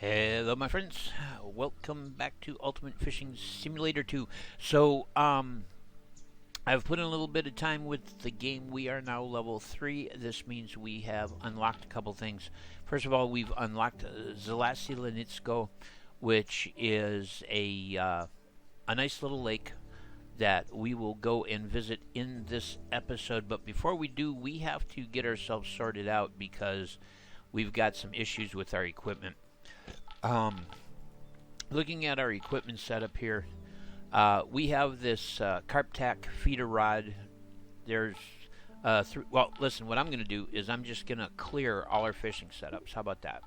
Hello, my friends. Welcome back to Ultimate Fishing Simulator 2. So, I've put in a little bit of time with the game. We are now level 3. This means we have unlocked a couple things. First of all, we've unlocked Zelassilanitsko, which is a nice little lake that we will go and visit in this episode. But before we do, we have to get ourselves sorted out because we've got some issues with our equipment. Looking at our equipment setup here, we have this CarpTac feeder rod. There's well, listen, what I'm going to do is I'm just going to clear all our fishing setups. How about that?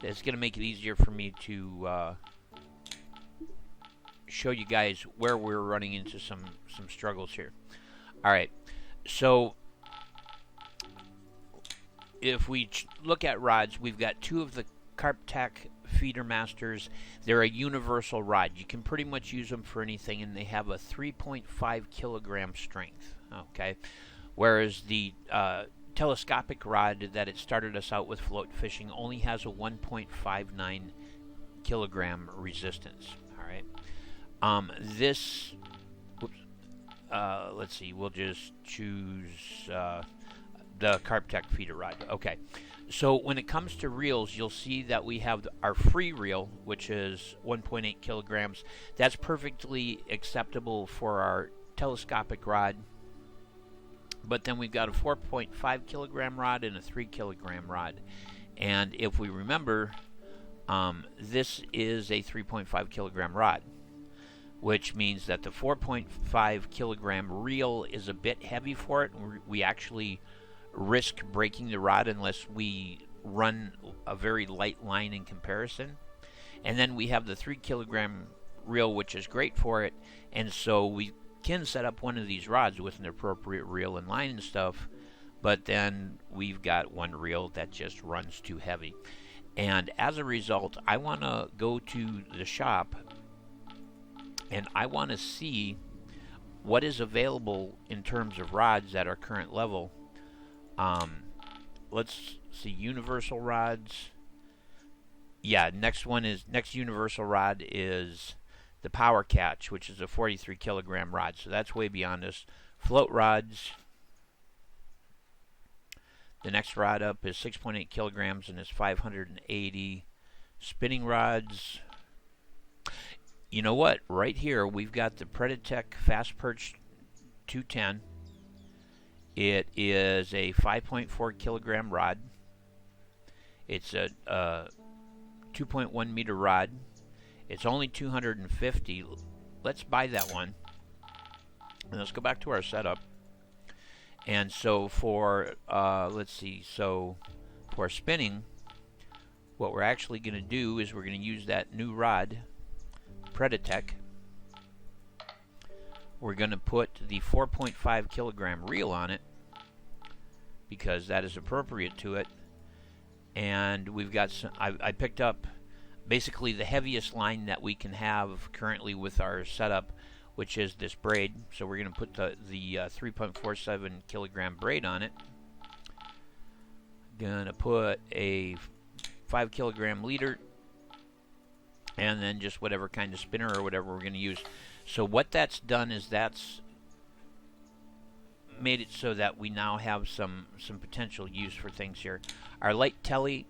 It's going to make it easier for me to show you guys where we're running into some struggles here. All right, so if we look at rods, we've got two of the CarpTac feeder masters. They're a universal rod. You can pretty much use them for anything, and they have a 3.5 kilogram strength. Okay, whereas the telescopic rod that it started us out with float fishing only has a 1.59 kilogram resistance. All right. This. Whoops. Let's see. We'll just choose the CarpTac feeder rod. Okay. So when it comes to reels, you'll see that we have our free reel, which is 1.8 kilograms. That's perfectly acceptable for our telescopic rod. But then we've got a 4.5 kilogram rod and a 3 kilogram rod. And if we remember, this is a 3.5 kilogram rod, which means that the 4.5 kilogram reel is a bit heavy for it. We actually risk breaking the rod unless we run a very light line in comparison. And then we have the 3 kilogram reel, which is great for it, and so we can set up one of these rods with an appropriate reel and line and stuff, but then we've got one reel that just runs too heavy. And as a result, I want to go to the shop and I want to see what is available in terms of rods at our current level. Let's see, universal rods. Yeah, next universal rod is the Power Catch, which is a 43 kilogram rod. So that's way beyond us. Float rods. The next rod up is 6.8 kilograms and is 580. Spinning rods. You know what? Right here we've got the Predatech Fast Perch 210. It is a 5.4 kilogram rod. It's a 2.1 meter rod. It's only 250. Let's buy that one. And let's go back to our setup. And so for let's see. So for spinning, what we're actually going to do is we're going to use that new rod, Predatech. We're going to put the 4.5 kilogram reel on it because that is appropriate to it. And we've got some, I picked up basically the heaviest line that we can have currently with our setup, which is this braid. So we're going to put the 3.47 kilogram braid on it. Going to put a 5 kilogram leader, and then just whatever kind of spinner or whatever we're going to use. So what that's done is that's made it so that we now have some potential use for things here. Our light telly,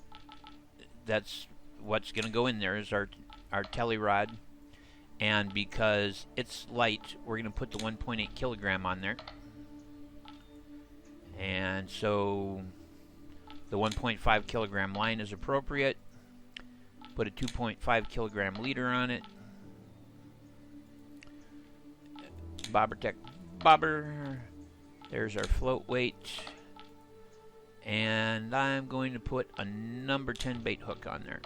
that's what's going to go in there, is our telly rod. And because it's light, we're going to put the 1.8 kilogram on there. And so the 1.5 kilogram line is appropriate. Put a 2.5 kilogram leader on it. BobberTech bobber. There's our float weight. And I'm going to put a number 10 bait hook on there.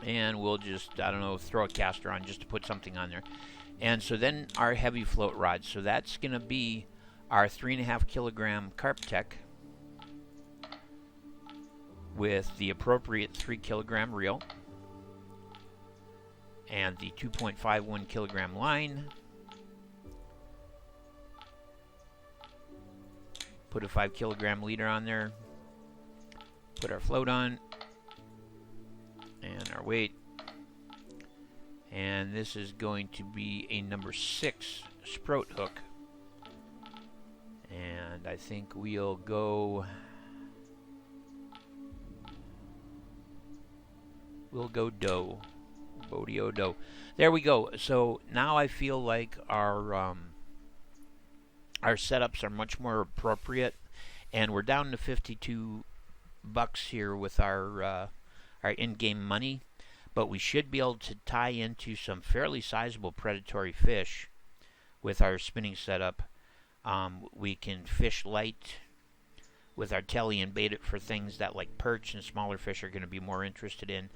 And we'll just, I don't know, throw a caster on just to put something on there. And so then our heavy float rod. So that's going to be our 3.5 kilogram CarpTech with the appropriate 3 kilogram reel and the 2.51 kilogram line. Put a 5 kilogram leader on there. Put our float on. And our weight. And this is going to be a number 6 sprout hook. And I think we'll go doe. Bodeo doe. There we go. So now I feel like our setups are much more appropriate, and we're down to $52 here with our in-game money, but we should be able to tie into some fairly sizable predatory fish with our spinning setup. We can fish light with our telly and bait it for things that like perch and smaller fish are going to be more interested in,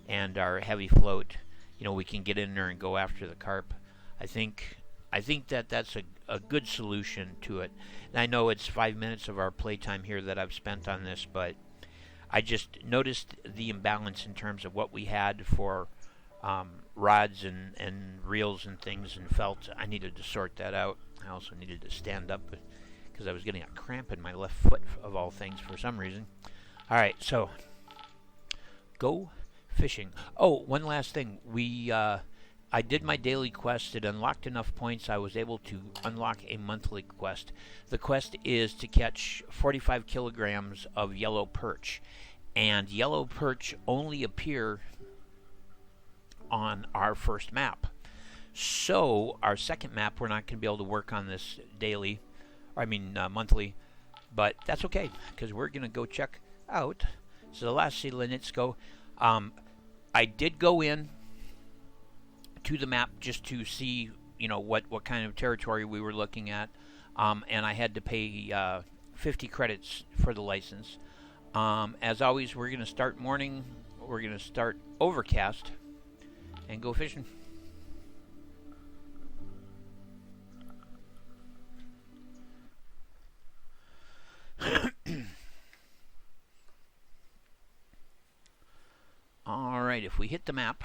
and our heavy float, we can get in there and go after the carp. I think that that's a good solution to it. And I know it's 5 minutes of our playtime here that I've spent on this, but I just noticed the imbalance in terms of what we had for rods and reels and things, and felt I needed to sort that out. I also needed to stand up because I was getting a cramp in my left foot, of all things, for some reason. All right, so go fishing. Oh, one last thing. I did my daily quest. It unlocked enough points. I was able to unlock a monthly quest. The quest is to catch 45 kilograms of yellow perch. And yellow perch only appear on our first map. So our second map, we're not going to be able to work on this monthly. But that's okay, because we're going to go check out. So the last sea linnets go. I did go in to the map just to see, what kind of territory we were looking at, and I had to pay 50 credits for the license. As always, we're going to start morning. We're going to start overcast and go fishing. All right, if we hit the map,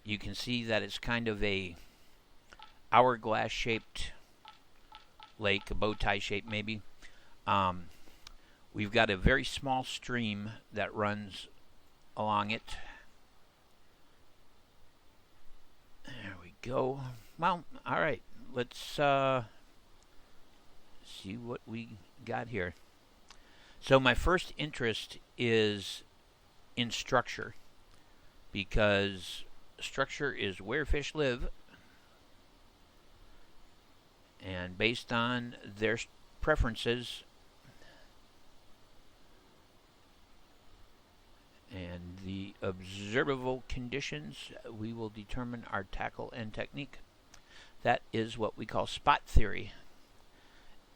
you can see that it's kind of a hourglass-shaped lake, a bow tie shape maybe. We've got a very small stream that runs along it. There we go. Well, all right, let's see what we got here. So my first interest is in structure, because structure is where fish live, and based on their preferences and the observable conditions, we will determine our tackle and technique. That is what we call spot theory.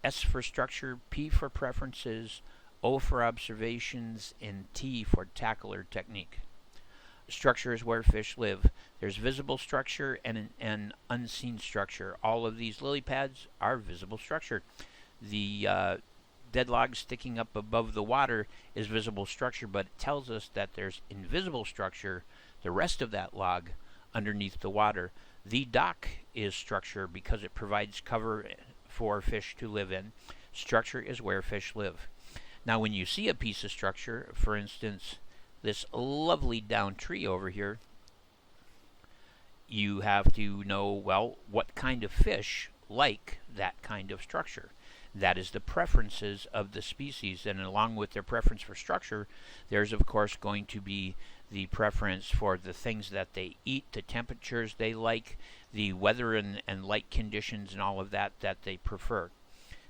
S for structure, P for preferences, O for observations, and T for tackle or technique. Structure is where fish live. There's visible structure and an unseen structure. All of these lily pads are visible structure. The dead log sticking up above the water is visible structure, but it tells us that there's invisible structure, the rest of that log, underneath the water. The dock is structure because it provides cover for fish to live in. Structure is where fish live. Now, when you see a piece of structure, for instance, this lovely down tree over here, you have to know, well, what kind of fish like that kind of structure. That is the preferences of the species, and along with their preference for structure, there's of course going to be the preference for the things that they eat, the temperatures they like, the weather and light conditions and all of that they prefer.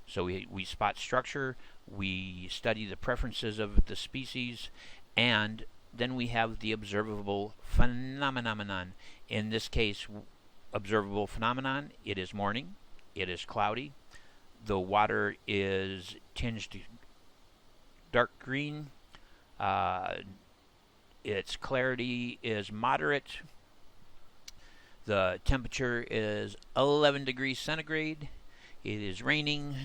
So we spot structure, we study the preferences of the species, and then we have the observable phenomenon. In this case, observable phenomenon, it is morning, it is cloudy, the water is tinged dark green, its clarity is moderate, the temperature is 11 degrees centigrade, it is raining.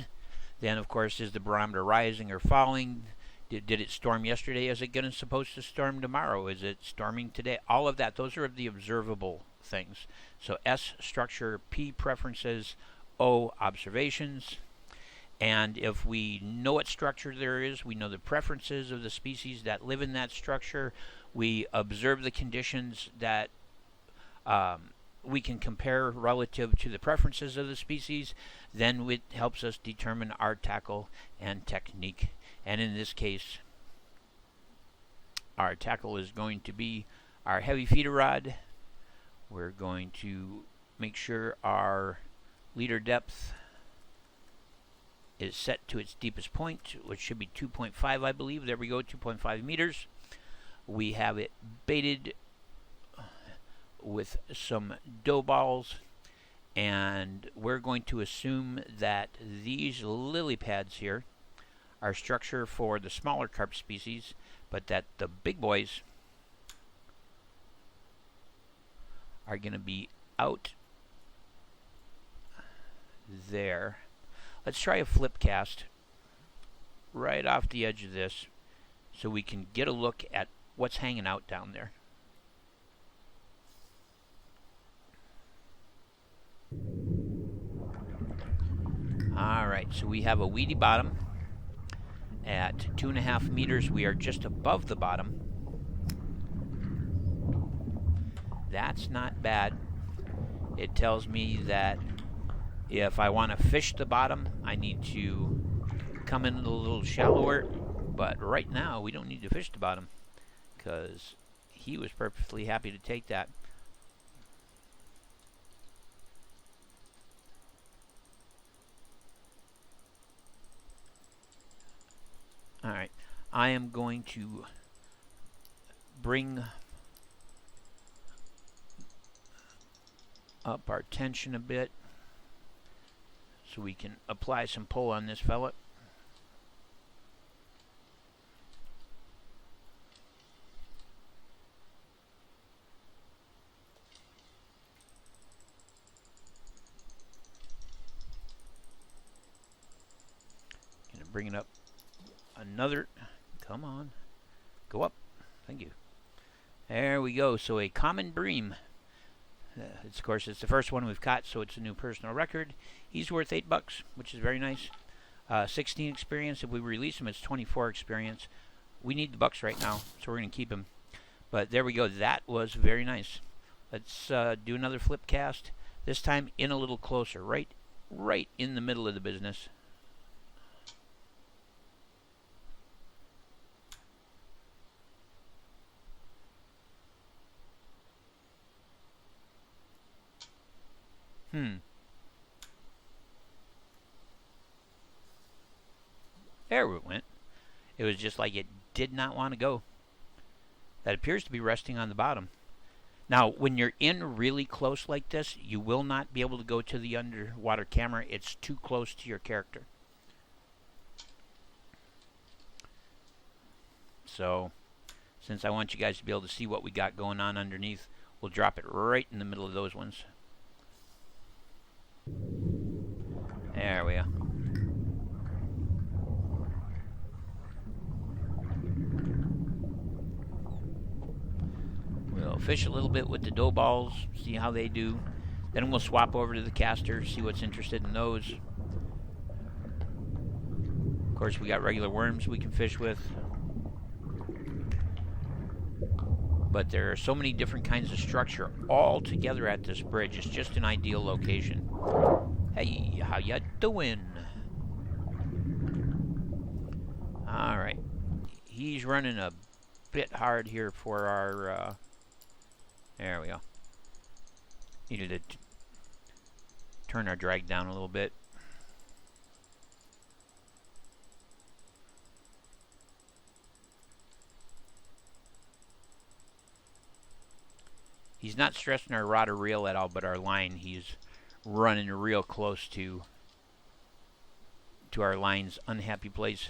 Then, of course, is the barometer rising or falling? Did it storm yesterday? Is it supposed to storm tomorrow? Is it storming today? All of that, those are the observable things. So S, structure, P, preferences, O, observations. And if we know what structure there is, we know the preferences of the species that live in that structure, We observe the conditions that we can compare relative to the preferences of the species. Then it helps us determine our tackle and technique. And in this case, our tackle is going to be our heavy feeder rod. We're going to make sure our leader depth is set to its deepest point, which should be 2.5, I believe. There we go, 2.5 meters. We have it baited with some dough balls, and we're going to assume that these lily pads here are structure for the smaller carp species, but that the big boys are going to be out there. Let's try a flip cast right off the edge of this so we can get a look at what's hanging out down there. Alright, so we have a weedy bottom. At 2.5 meters, we are just above the bottom. That's not bad. It tells me that if I want to fish the bottom, I need to come in a little shallower. But right now, we don't need to fish the bottom because he was perfectly happy to take that. Alright, I am going to bring up our tension a bit so we can apply some pull on this fella. Gonna bring it up another. Come on, go up. Thank you. There we go. So a common bream. Of course, it's the first one we've caught, so it's a new personal record. He's worth $8, which is very nice. 16 experience. If we release him, it's 24 experience. We need the bucks right now, so we're going to keep him. But there we go. That was very nice. Let's do another flip cast. This time in a little closer, right in the middle of the business. There it went. It was just like it did not want to go. That appears to be resting on the bottom. Now, when you're in really close like this, you will not be able to go to the underwater camera. It's too close to your character. So, since I want you guys to be able to see what we got going on underneath, we'll drop it right in the middle of those ones. There we go. We'll fish a little bit with the dough balls, see how they do. Then we'll swap over to the caster, see what's interested in those. Of course, we got regular worms we can fish with. But there are so many different kinds of structure all together at this bridge. It's just an ideal location. Hey, how ya doing? Alright. He's running a bit hard here for our... there we go. Needed to turn our drag down a little bit. He's not stressing our rod or reel at all, but our line, he's running real close to our line's unhappy place.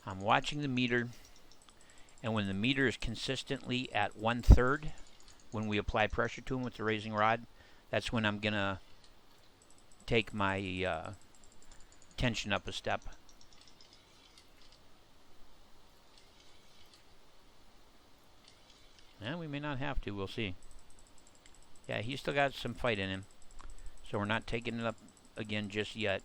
I'm watching the meter, and when the meter is consistently at 1/3, when we apply pressure to him with the raising rod, that's when I'm gonna take my tension up a step. And we may not have to, we'll see. Yeah, he's still got some fight in him. So we're not taking it up again just yet.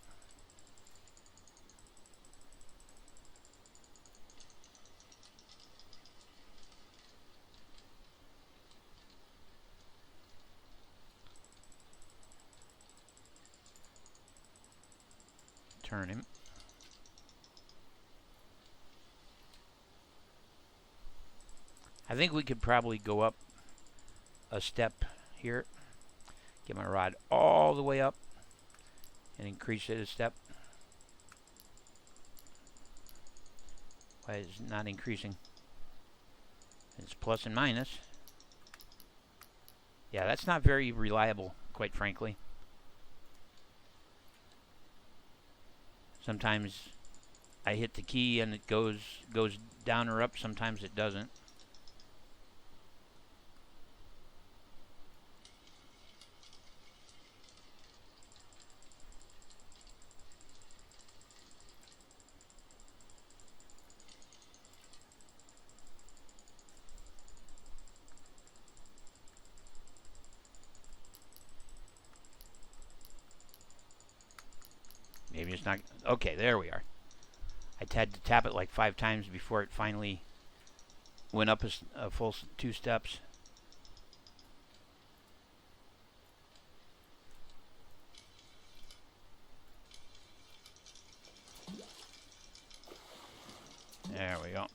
Turn him. I think we could probably go up a step here. Get my rod all the way up and increase it a step. Why is it not increasing? It's plus and minus. Yeah, that's not very reliable, quite frankly. Sometimes I hit the key and it goes down or up. Sometimes it doesn't. Maybe it's not. Okay, there we are. I had to tap it like 5 times before it finally went up a full 2 steps. There we go.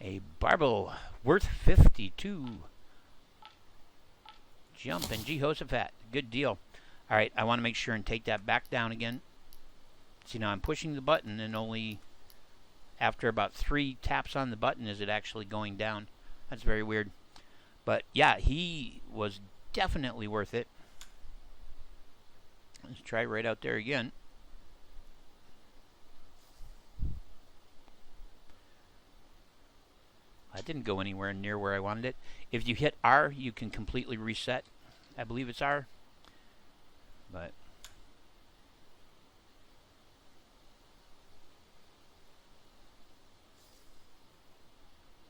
A barbel worth 52. Jumpin' Jehoshaphat. Good deal. Alright, I want to make sure and take that back down again. See, now I'm pushing the button and only after about 3 taps on the button is it actually going down. That's very weird. But yeah, he was definitely worth it. Let's try right out there again. That didn't go anywhere near where I wanted it. If you hit R, you can completely reset. I believe it's R. But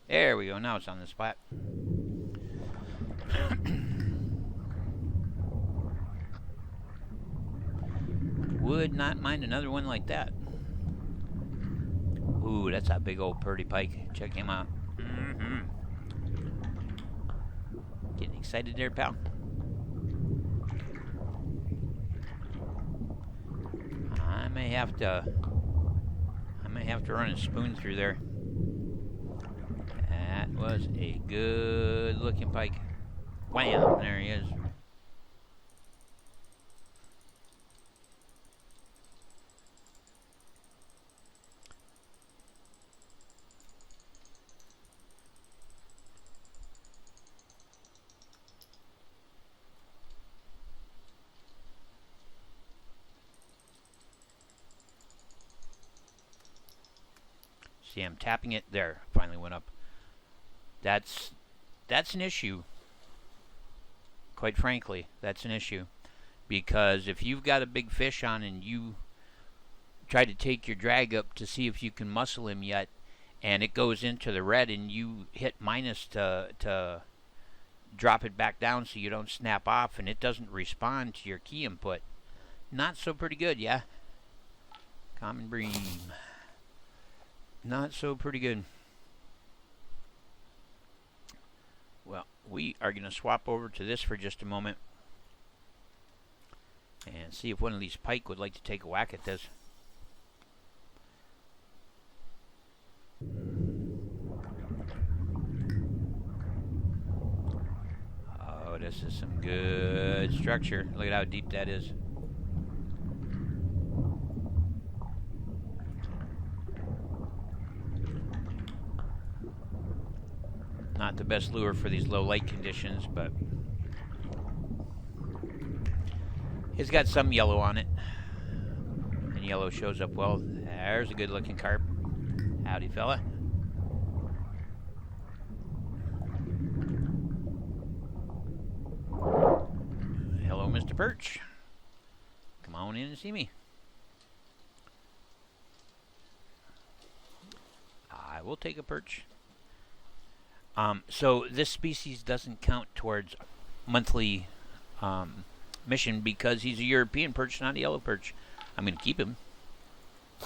there we go. Now it's on the spot. Would not mind another one like that. Ooh, that's a big old purdy pike. Check him out. Getting excited there, pal. I may have to run a spoon through there. That was a good looking pike. Wham! There he is. See, I'm tapping it. There, finally went up. That's an issue. Quite frankly, that's an issue. Because if you've got a big fish on and you try to take your drag up to see if you can muscle him yet, and it goes into the red and you hit minus to drop it back down so you don't snap off and it doesn't respond to your key input. Not so pretty good, yeah? Common bream. Not so pretty good. Well, we are going to swap over to this for just a moment and see if one of these pike would like to take a whack at this. Oh, this is some good structure. Look at how deep that is. Not the best lure for these low light conditions, but it's got some yellow on it. And yellow shows up well. There's a good looking carp. Howdy, fella. Hello, Mr. Perch. Come on in and see me. I will take a perch. So this species doesn't count towards monthly mission because he's a European perch, not a yellow perch. I'm going to keep him.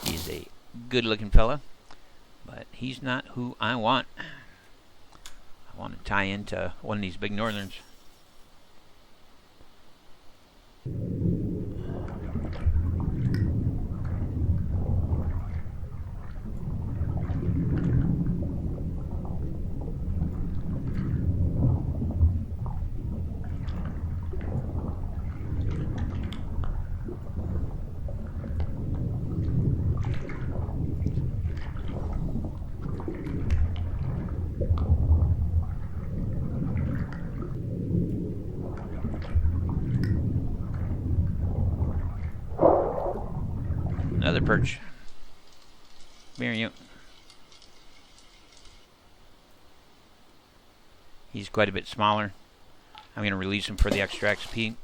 He's a good-looking fella, but he's not who I want. I want to tie into one of these big northerns. Another perch. Here you. He's quite a bit smaller. I'm going to release him for the extra XP.